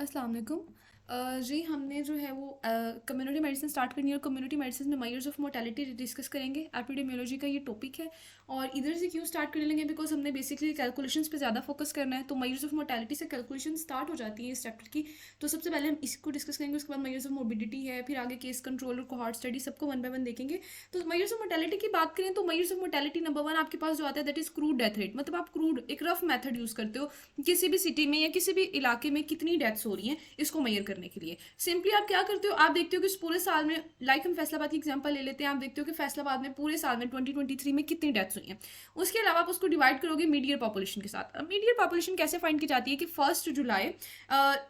अस्सलाम वालेकुम। जी हमने जो है वो कम्युनिटी मेडिसिन स्टार्ट करनी है और कम्युनिटी मेडिसिन में मेजर्स ऑफ मोर्टेलिटी डिस्कस करेंगे। एपिडेमियोलॉजी का ये टॉपिक है और इधर से क्यों स्टार्ट करने लगे बिकॉज हमने बेसिकली कैलकुलेशंस पे ज़्यादा फोकस करना है। तो मेजर्स ऑफ मोर्टेलिटी से कैलकुलेशन स्टार्ट हो जाती है इस चैप्टर की। तो सबसे पहले हम इसको डिस्कस करेंगे, उसके बाद मेजर्स ऑफ मोर्बिडिटी है, फिर आगे केस कंट्रोल और कोहॉर्ट स्टडी, सबको वन बाय वन देखेंगे। तो मेजर्स ऑफ मोर्टेलिटी की बात करें तो measures of mortality number one आपके पास जो आता है that is crude death rate. मतलब आप क्रूड एक रफ मेथड यूज़ करते हो किसी भी सिटी में या किसी भी इलाके में कितनी डेथ्स हो रही हैं इसको मेजर करने के लिए। सिंपली आप क्या करते हो, आप देखते हो कि पूरे साल में, लाइक हम फैसलाबाद की एग्जांपल ले लेते हैं, आप देखते हो कि फैसलाबाद में पूरे साल में 2023 में कितनी डेथ्स हुई हैं। उसके अलावा आप उसको डिवाइड करोगे मीडियन पॉपुलेशन के साथ। अब मीडियन पॉपुलेशन कैसे फाइंड की जाती है कि 1 जुलाई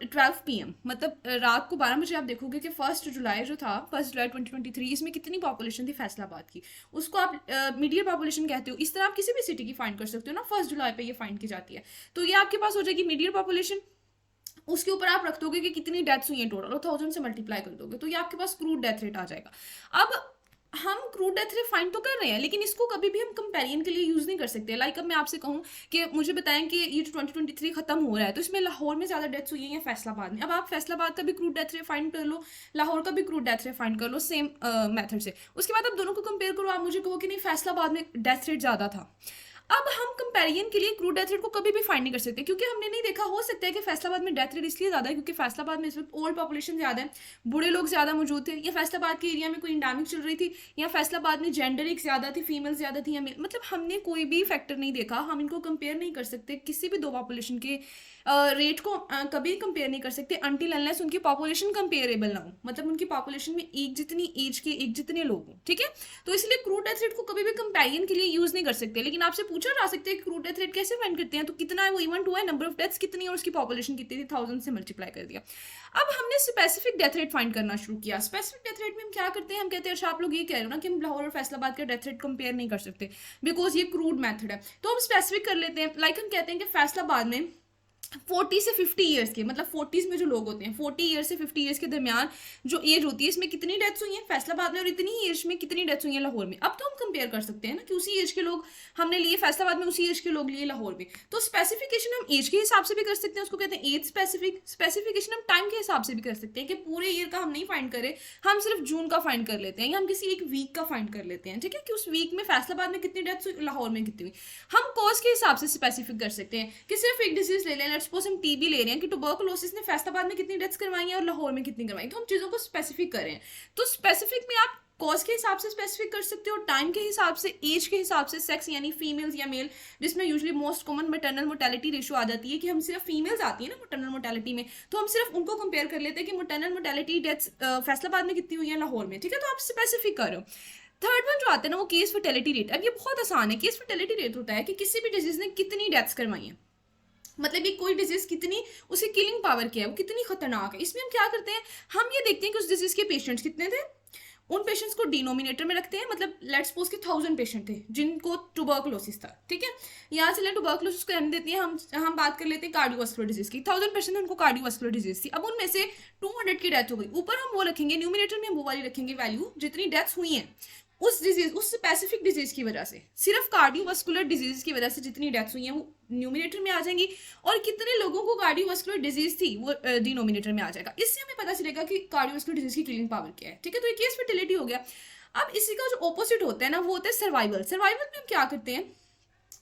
12 PM, मतलब रात को 12 बजे आप देखोगे कि 1 जुलाई जो था, 1 जुलाई 2023, इसमें कितनी पॉपुलेशन थी फैसलाबाद की, उसको आप मीडियन पॉपुलेशन कहते हो। इस तरह आप किसी भी सिटी की फाइंड कर सकते हो ना, 1 जुलाई पे ये फाइंड की जाती है। तो ये आपके पास हो जाएगी मीडियन पॉपुलेशन। उसके ऊपर आप रख दोगे कि कितनी डेथ्स हुई हैं टोटल और 1000 से मल्टीप्लाई कर दोगे, तो ये आपके पास क्रूड डेथ रेट आ जाएगा। अब हम क्रूड डेथ रेट फाइंड तो कर रहे हैं लेकिन इसको कभी भी हम कंपेरिजन के लिए यूज नहीं कर सकते। लाइक अब मैं आपसे कहूँ कि मुझे बताएं कि ये जो 2023 खत्म हो रहा है तो इसमें लाहौर में ज्यादा डेथ्स हुई हैं या फैसलाबाद में। अब आप फैसलाबाद का भी क्रूड डेथ रेट फाइंड कर लो, लाहौर का भी क्रूड डेथ रेट फाइंड कर लो सेम मेथड से। उसके बाद आप दोनों को कंपेयर करो, आप मुझे कहो कि नहीं फैसलाबाद में डेथ रेट ज्यादा था। अब हम कंपैरिजन के लिए क्रूड डेथ रेट को कभी भी फाइंड नहीं कर सकते क्योंकि हमने नहीं देखा। हो सकता है कि फैसलाबाद में डेथ रेट इसलिए ज़्यादा है क्योंकि फैसलाबाद में इस वक्त ओल्ड पॉपुलेशन ज़्यादा है, बूढ़े लोग ज़्यादा मौजूद थे, या फैसलाबाद के एरिया में कोई इंडामिक चल रही थी, या फैसलाबाद में जेंडर एक ज़्यादा थी, फीमेल ज़्यादा थी या मेल। मतलब हमने कोई भी फैक्टर नहीं देखा, हम इनको कंपेयर नहीं कर सकते किसी भी दो पॉपुलेशन के रेट को कभी कंपेयर नहीं कर सकते अनटिल अनलेस उनकी पॉपुलेशन कंपेरेबल ना हो, मतलब उनकी पॉपुलेशन में एक जितनी एज के एक जितने लोग हों। ठीक है, तो इसलिए क्रूड डेथ रेट को कभी भी कंपेरिजन के लिए यूज नहीं कर सकते। लेकिन आपसे पूछा जा सकता है कि क्रूड डेथ रेट कैसे फाइंड करते हैं, तो कितना है वो इवेंट हुआ है, नंबर ऑफ डेथ्स कितनी है और उसकी पॉपुलेशन कितनी थी, 1000 से मल्टीप्लाई कर दिया। अब हमने स्पेसिफिक डेथ रेट फाइंड करना शुरू किया। स्पेसिफिक डेथ रेट में हम क्या करते हैं, हम कहते हैं अच्छा आप लोग ये कह रहे हो ना कि हम लाहौर और फैसलाबाद का डेथ रेट कंपेयर नहीं कर सकते बिकॉज ये क्रूड मेथड है, तो हम स्पेसिफिक कर लेते हैं। लाइक हम कहते हैं कि फैसलाबाद में 40 से 50 ईयर्स के, मतलब 40s में जो लोग होते हैं, 40 ईयर्स से 50 ईयर्स के दरमियान जो एज होती है, इसमें कितनी डेथ्स हुई हैं फैसलाबाद में और इतनी ही एज में कितनी डेथ्स हुई हैं लाहौर में। अब तो हम कंपेयर कर सकते हैं ना कि उसी एज के लोग हमने लिए फैसलाबाद में, उसी एज के लोग लिए लाहौर में। तो स्पेसिफिकेशन हम एज के हिसाब से भी कर सकते हैं, उसको कहते हैं एज स्पेसिफिक। स्पेसिफिकेशन हम टाइम के हिसाब से भी कर सकते हैं कि पूरे ईयर का हम नहीं फाइंड करें, हम सिर्फ जून का फाइंड कर लेते हैं या हम किसी एक वीक का फाइंड कर लेते हैं। ठीक है, कि उस वीक में फैसलाबाद में कितनी डेथ्स हुई, लाहौर में कितनी हुई। हम कॉज के हिसाब से स्पेसिफिक कर सकते हैं कि सिर्फ एक डिजीज ले लें, लेट्स सपोज हम टीबी ले रहे हैं कि ट्यूबरकुलोसिस ने फैसलाबाद में कितनी डेथ्स करवाई हैं और लाहौर में कितनी करवाई, तो हम चीज़ों को स्पेसिफिक करें। तो स्पेसिफिक में आप कॉज के हिसाब से स्पेसिफिक कर सकते हो, टाइम के हिसाब से, एज के हिसाब से, सेक्स यानी फीमेल्स या मेल, जिसमें usually most common maternal mortality ratio आ जाती है कि हम सिर्फ फीमेल्स आती है ना मैटरनल मोर्टेलिटी में, तो हम सिर्फ उनको कंपेयर कर लेते हैं कि मैटरनल मोर्टेलिटी डेथ्स फैसलाबाद में कितनी हुई है लाहौर में। ठीक है, तो आप स्पेसिफिक करो। थर्ड वन जो आता है ना वो केस फर्टिलिटी रेट। अब ये बहुत आसान है। केस फर्टिलिटी रेट होता है कि किसी भी डिजीज ने कितनी डेथ्स करवाई हैं, मतलब ये कोई डिजीज कितनी, उसकी किलिंग पावर क्या है, वो कितनी खतरनाक है। इसमें हम क्या करते हैं, हम ये देखते हैं कि उस डिजीज के पेशेंट्स कितने थे, उन पेशेंट्स को डिनोमिनेटर में रखते हैं। मतलब लेट्स सपोज के 1000 पेशेंट थे जिनको ट्यूबरकुलोसिस था। ठीक है, यहाँ से ट्यूबरकुलोसिस को रहने देती है, हम बात कर लेते हैं कार्डियोवास्कुलर डिजीज की। 1000 पेशेंट उनको कार्डियोवास्कुलर डिजीज थी, अब उनमें से 200 की डेथ हो गई। ऊपर हम वो रखेंगे, न्यूमिनेटर में हम वो वाली रखेंगे वैल्यू जितनी डेथ्स हुई हैं उस डिजीज, उस स्पेसिफिक डिजीज की वजह से, सिर्फ कार्डियोवास्कुलर डिजीज की वजह से जितनी डेथ्स हुई हैं वो न्यूमिनेटर में आ जाएंगी, और कितने लोगों को कार्डियोवास्कुलर डिजीज थी वो डिनोमिनेटर में आ जाएगा। इससे हमें पता चलेगा कि कार्डियोवास्कुलर डिजीज की किलिंग पावर क्या है। ठीक है, तो ये केस फर्टिलिटी हो गया। अब इसी का जो ऑपोजिट होता है ना वो होता है सर्वाइवल। सर्वाइवल में हम क्या करते हैं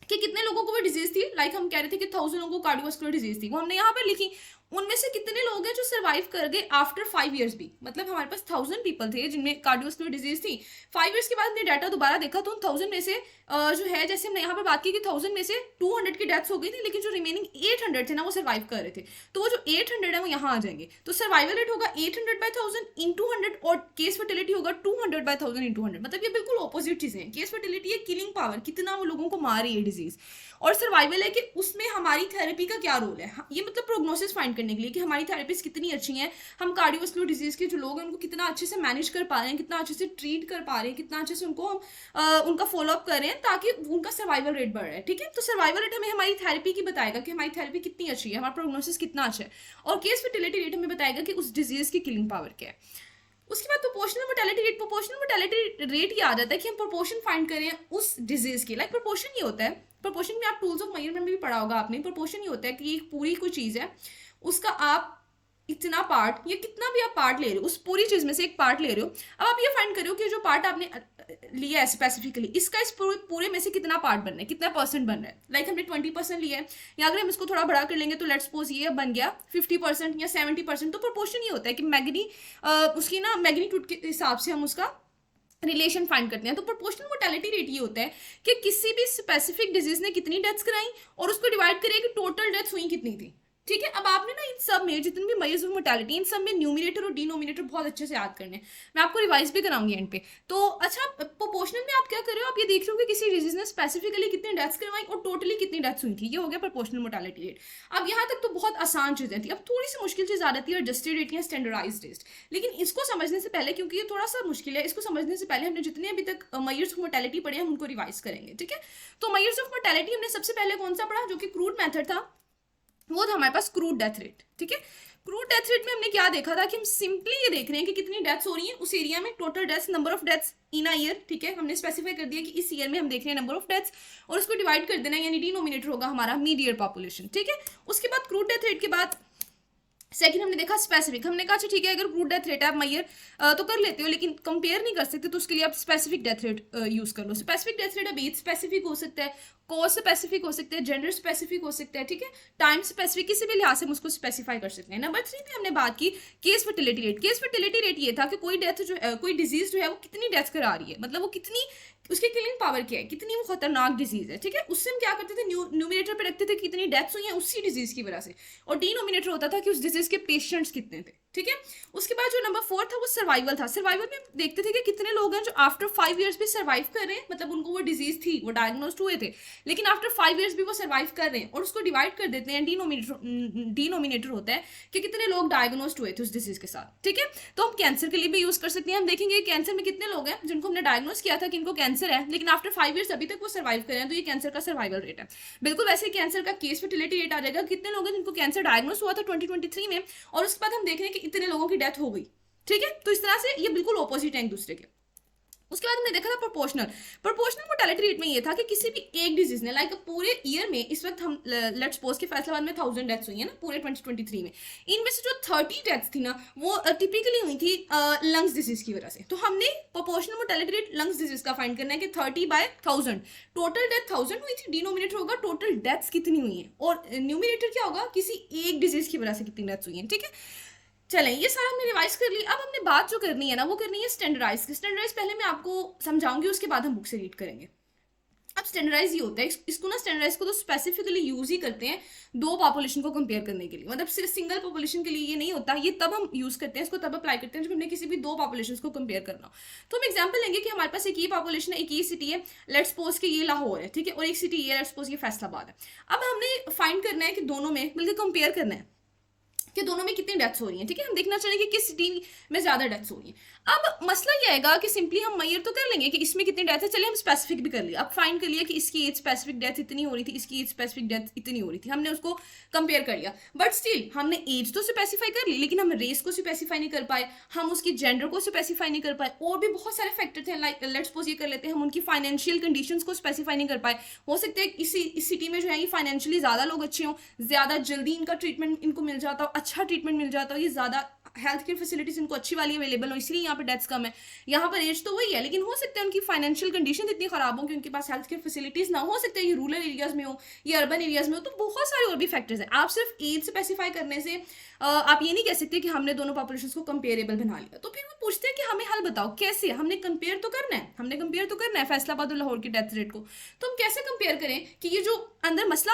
कि कितने लोगों को वो डिजीज थी, लाइक हम कह रहे थे कि 1000 लोगों को कार्डियोवास्कुलर डिजीज थी, वो हमने यहाँ पर लिखी। उनमें से कितने लोग हैं जो सर्वाइव कर गए आफ्टर 5 ईयर्स भी, मतलब हमारे पास 1000 पीपल थे जिनमें कार्डियोवास्कुलर डिजीज थी। 5 ईयर्स के बाद हमने डाटा दोबारा देखा तो उन 1000 में से जो है, जैसे हमने यहाँ पर बात की कि 1000 में से 200 की डेथ्स हो गई थी, लेकिन जो रिमेनिंग 800 थे ना वो सर्वाइव कर रहे थे, तो वो जो 800 है वो यहाँ आ जाएंगे। तो सर्वाइवल रेट होगा 800/1000 इंटू 100 और केस फर्टिलिटी होगा 200/1000 इंटू 100। मतलब ये बिल्कुल ऑपोजिट चीजें हैं। केस फर्टिलिटी है किलिंग पावर, कितना वो लोगों को मार रही है डिजीज, और सर्वाइवल है कि उसमें हमारी थेरेपी का क्या रोल है। ये मतलब प्रोग्नोसिस फाइंड करने के लिए कि हमारी थेरेपीज कितनी अच्छी हैं, हम कार्डियोवास्कुलर डिजीज के जो लोग हैं उनको कितना अच्छे से मैनेज कर पा रहे हैं, कितना अच्छे से ट्रीट कर पा रहे हैं, कितना अच्छे से उनको हम उनका फॉलोअप कर रहे हैं ताकि उनका सर्वाइवल रेट बढ़ रहा है। ठीक है, तो सर्वाइवल रेट हमें हमारी थेरेपी की बताएगा कि हमारी थेरेपी कितनी अच्छी है, हमारा प्रोग्नोसिस कितना अच्छा है, और केस फर्टिलिटी रेट हमें बताएगा कि उस डिजीज की किलिंग पावर क्या है। उसके बाद proportional mortality rate. Proportional mortality rate ये आ जाता है कि हम प्रोपोर्शन फाइंड करें उस डिजीज की। लाइक प्रोपोर्शन ये होता है, प्रोपोर्शन में आप टूल्स ऑफ मेजरमेंट में भी पढ़ा होगा आपने। प्रोपोर्शन ये होता है कि एक पूरी कोई चीज़ है, उसका आप इतना पार्ट, या कितना भी आप पार्ट ले रहे हो, उस पूरी चीज में से एक पार्ट ले रहे हो, अब आप ये फाइंड करो कि जो पार्ट आपने लिया है स्पेसिफिकली, इसका इस पूरे में से कितना पार्ट बन रहा है, कितना परसेंट बन रहा है। लाइक हमने 20% लिया है, या अगर हम इसको थोड़ा बड़ा कर लेंगे तो लेट्स सपोज ये बन गया 50% या 70%। तो प्रोपोर्शन ये होता है कि उसकी ना मैग्नीट्यूड के हिसाब से हम उसका रिलेशन फाइंड करते हैं। तो प्रोपोर्शनल मोर्टेलिटी रेट ये होता है कि किसी भी स्पेसिफिक डिजीज ने कितनी डेथ्स कराई और उसको डिवाइड करिए कि टोटल डेथ्स हुई कितनी थी। ठीक है, अब आपने ना इन सब में जितनी भी मेजर्स ऑफ मोर्टेलिटी, इन सब में न्यूमिनेटर और डिनोमिनेटर बहुत अच्छे से याद करने हैं। मैं आपको रिवाइज भी कराऊंगी एंड पे। तो अच्छा, प्रोपोर्शनल में आप क्या कर रहे हो, आप ये देख रहे हो कि किसी डिजीज ने स्पेसिफिकली कितनी डेथ्स करवाई और टोटली कितनी डेथ्स हुई थी। ये हो गया प्रोपोर्शनल मोर्टेलिटी रेट। अब यहाँ तक तो बहुत आसान चीजें थी। अब थोड़ी सी मुश्किल चीज आ जाती है एडजस्टेड रेट या स्टैंडर्डाइज्ड रेट। लेकिन इसको समझने से पहले, क्योंकि ये थोड़ा सा मुश्किल है, इसको समझने से पहले हमने जितने अभी तक मेजर्स ऑफ मोर्टेलिटी पढ़े हैं उनको रिवाइज करेंगे। ठीक है, तो मेजर्स ऑफ मोर्टेलिटी हमने सबसे पहले कौन सा पढ़ा, जो कि क्रूड मेथड था, वो था हमारे पास क्रूड डेथ रेट। ठीक है, क्रूड डेथ रेट में हमने क्या देखा था कि हम सिंपली ये देख रहे हैं कि कितनी डेथ्स हो रही हैं उस एरिया में, total deaths, number of deaths in a year. ठीक है, हमने स्पेसिफाई कर दिया कि इस ईयर में हम देख रहे हैं नंबर ऑफ डेथ्स, और उसको डिवाइड कर देना, यानी डिनोमिनेटर होगा हमारा मीड ईयर पॉपुलेशन। ठीक है, उसके बाद क्रूड डेथ रेट के बाद सेकंड हमने देखा स्पेसिफिक। हमने कहा अच्छा ठीक है, अगर क्रूड डेथ रेट आप मैयर तो कर लेते हो, लेकिन कंपेयर नहीं कर सकते, तो उसके लिए आप स्पेसिफिक डेथ रेट यूज कर लो। स्पेसिफिक डेथ रेट अब एज स्पेसिफिक हो सकता है, कॉज स्पेसिफिक हो सकता है, जेंडर स्पेसिफिक हो सकता है। ठीक है, टाइम स्पेसिफिक, किसी भी लिहाज से हम उसको स्पेसिफाई कर सकते हैं। नंबर 3 पे हमने बात की case fertility rate. Case fertility rate ये था कि कोई डेथ जो कोई डिजीज जो है वो कितनी डेथ करा रही है, मतलब वो कितनी, उसकी किलिंग पावर क्या है, कितनी वो खतरनाक डिजीज है। ठीक है, उससे हम क्या करते थे, न्यूमिनेटर पे रखते थे कितनी डेथ्स हुई हैं उसी डिजीज की वजह से, और डिनोमिनेटर होता था कि उस डिजीज के पेशेंट्स कितने थे। ठीक है, उसके बाद जो नंबर 4 था वो सर्वाइवल था। सर्वाइवल में हम देखते थे कि कितने लोग हैं जो आफ्टर 5 ईयर्स भी सर्वाइव कर रहे हैं, मतलब उनको वो डिजीज थी, वो डायग्नोस्ड हुए थे, लेकिन आफ्टर 5 ईयर्स भी वो सर्वाइव कर रहे हैं, और उसको डिवाइड कर देते हैं, डिनोमिनेटर होता है कि कितने लोग डायग्नोस्ड हुए थे उस डिजीज के साथ। ठीक है, तो हम कैंसर के लिए भी यूज कर सकते हैं। हम देखेंगे कैंसर में कितने लोग हैं जिनको हमने डायग्नोस किया था कि इनको कैंसर है, लेकिन आफ्टर 5 ईयर्स अभी तक वो सर्वाइव कर रहे हैं, तो ये कैंसर का सर्वाइवल रेट है। बिल्कुल वैसे कैंसर का केस फर्टिलिटी रेट आ जाएगा, कितने लोग हैं जिनको कैंसर डायग्नोस हुआ था 2023 में, और उसके बाद हम देख रहे हैं कि इतने लोगों की डेथ हो गई। ठीक है, तो इस तरह से ये बिल्कुल ऑपोजिट है एक दूसरे के। उसके बाद हमने देखा था प्रोपोर्शनल मोर्टेलिटी रेट में ये था कि किसी भी एक डिजीज ने, लाइक पूरे ईयर में इस वक्त हम लेट्स सपोज के फैसलाबाद में 1000 डेथ्स हुई है ना पूरे 2023 में, इनमें से जो 30 डेथ्स थी ना वो टिपिकली हुई थी लंग्स डिजीज की वजह से। तो हमने proportional mortality rate lungs disease का फाइंड करना है कि 30/1000, टोटल डेथ 1000 हुई थी, डिनोमिनेटर होगा टोटल डेथ्स कितनी हुई है, और न्यूमिनेटर क्या होगा, किसी एक डिजीज की वजह से कितनी डेथ्स हुई है। ठीक है, चलें, ये सारा हमने रिवाइज कर लिया। अब हमने बात जो करनी है ना वो करनी है स्टैंडर्डाइज की। स्टैंडर्डाइज पहले मैं आपको समझाऊंगी, उसके बाद हम बुक से रीड करेंगे। अब स्टैंडर्डाइज ये होता है, इसको ना स्टैंडर्डाइज को तो स्पेसिफिकली यूज ही करते हैं दो पॉपुलेशन को कंपेयर करने के लिए, मतलब सिर्फ सिंगल पॉपुलेशन के लिए ये नहीं होता, ये तब हम यूज करते हैं, इसको तब अप्लाई करते हैं जब हमने किसी भी दो पॉपुलेशन को कंपेयर करना हो। तो हम एग्जाम्पल लेंगे कि हमारे पास एक ये पॉपुलेशन है, एक ये सिटी है, लेट्स सपोज कि ये लाहौर है। ठीक है, और एक सिटी ये लेट्स सपोज ये फैसलाबाद है। अब हमने फाइंड करना है कि दोनों में बल्कि कंपेयर करना है कि दोनों में कितनी डेथ्स हो रही हैं। ठीक है, हम देखना चाहेंगे कि किस सिटी में ज्यादा डेथ्स हो रही हैं। अब मसला ये आएगा कि सिंपली हम मैयर तो कर लेंगे कि इसमें कितनी डेथ है, चलिए हम स्पेसिफिक भी कर लिया। अब फाइंड कर लिया कि इसकी एज स्पेसिफिक डेथ इतनी हो रही थी, इसकी एज स्पेसिफिक डेथ इतनी हो रही थी, हमने उसको कंपेयर कर लिया। बट स्टिल हमने एज तो स्पेसिफाई कर ली, लेकिन हम रेस को स्पेसिफाई नहीं कर पाए, हम उसकी जेंडर को स्पेसिफाई नहीं कर पाए, और भी बहुत सारे फैक्टर थे। लाइक लेट्स सपोज ये कर लेते हैं, हम उनकी फाइनेंशियल कंडीशंस को स्पेसिफाई नहीं कर पाए। हो सकता है इस सिटी में जो है फाइनेंशियली ज्यादा लोग अच्छे हों, ज्यादा जल्दी इनका ट्रीटमेंट इनको मिल जाता हो, अच्छा ट्रीटमेंट मिल जाता हो, ये ज्यादा हेल्थ केयर फैसिलिटीज इनको अच्छी वाली अवेलेबल हो, इसलिए यहाँ पे डेथ्स कम है। यहाँ पर एज तो वही है, लेकिन हो सकता है उनकी फाइनेंशियल कंडीशन इतनी खराब हो कि उनके पास हेल्थ केयर फैसिलिटीज ना हो सकता है, ये रूरल एरियाज में हो या अर्बन एरियाज में हो। तो बहुत सारे और भी फैक्टर्स हैं। आप सिर्फ एज स्पेसिफाई करने से आप ये नहीं कह सकते कि हमने दोनों पॉपुलेशन को कंपेरेबल बना लिया। तो फिर वो पूछते हैं कि हमें हल बताओ कैसे, हमने कंपेयर तो करना है, फैसलाबाद और लाहौर की डेथ रेट को, तो हम कैसे कंपेयर करें कि ये जो अंदर मसला